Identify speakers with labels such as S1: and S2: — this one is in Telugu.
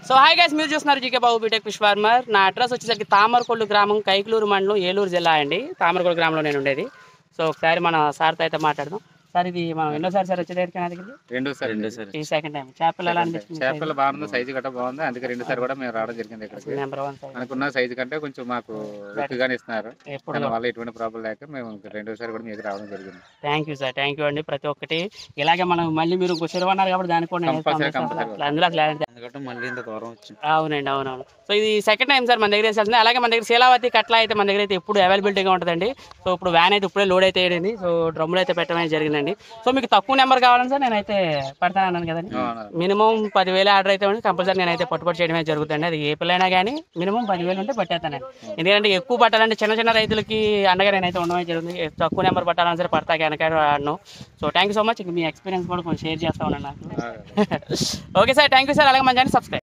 S1: సో హాయ్ గైస్, మీరు చూస్తున్నారు జీకే బాబు బీటెక్ ఫిష్ ఫార్మర్. నా అడ్రస్ వచ్చేసరికి తామరకొల్లు గ్రామం, కైకలూరు మండలం, ఏలూరు జిల్లా అండి. తామరకొల్లు గ్రామంలో నేను ఉండేది. సో ఒకసారి మన సార్తో అయితే మాట్లాడదాం. సార్, ఇది మనం ఎన్నోసారి సార్ వచ్చేది?
S2: రెండోసారి
S1: ఈ సెకండ్ టైం. చేపలు ఎలా అనిపిస్తుంది?
S2: చేపలు బాగుంది, సైజు గట్ట బాగుంది. అందుకే రెండోసారి కూడా మేము రావడం జరిగింది. ఇక్కడ
S1: నెంబర్ 1 సైజ్
S2: అనుకున్న సైజు కంటే కొంచెం మాకు ఎక్కువగానే ఇస్తున్నారు.
S1: ఎప్పుడు
S2: దానివల్ల ఎటువంటి ప్రాబ్లం లేక మేము రెండోసారి కూడా మీకు రావడం జరిగింది.
S1: Thank you sir, thank you అండి. ప్రతి ఒక్కటి ఇలాగే మనం మళ్ళీ మీరు చెరువు అన్నారు కాబట్టి దానికి కూడా నేను అందులో అసలు
S2: మళ్ళీ ఇంత దూరం వచ్చింది.
S1: అవునండి, అవునవును. సో ఇది సెకండ్ టైం సార్ మన దగ్గర వేసేస్తుంది. అలాగే మన దగ్గర శీలావతి కట్ల అయితే మన దగ్గర అయితే ఎప్పుడు అవైలబిలిటీగా ఉంటుందండి. సో ఇప్పుడు వ్యాన్ అయితే ఇప్పుడే లోడ్ అయితే వేయండి. సో డ్రమ్ములు అయితే పెట్టడం జరిగిందండి. సో మీకు తక్కువ నెంబర్ కావాలని సార్ నేనైతే పెడతాను అన్నాను కదండి. మినిమం 10,000 ఆర్డర్ అయితే ఉండి కంపల్సరీ నేనైతే పట్టుబడి చేయడమే జరుగుతుంది. అది ఏ పిల్లైనా కానీ మినిమం 10,000 ఉంటే పట్టేస్తానండి. ఎందుకంటే ఎక్కువ పట్టాలంటే చిన్న చిన్న రైతులకి అండగా నేనైతే ఉండడమే జరుగుతుంది. తక్కువ నెంబర్ పట్టాలని సరే పడతా కనుక ఆడను. So thank you so much. మీ ఎక్స్పీరియన్స్ కూడా కొంచెం షేర్ చేస్తా ఉన్నాను నాకు. Okay sir, thank you sir. అలాగే మన ఛానల్ సబ్స్క్రైబ్.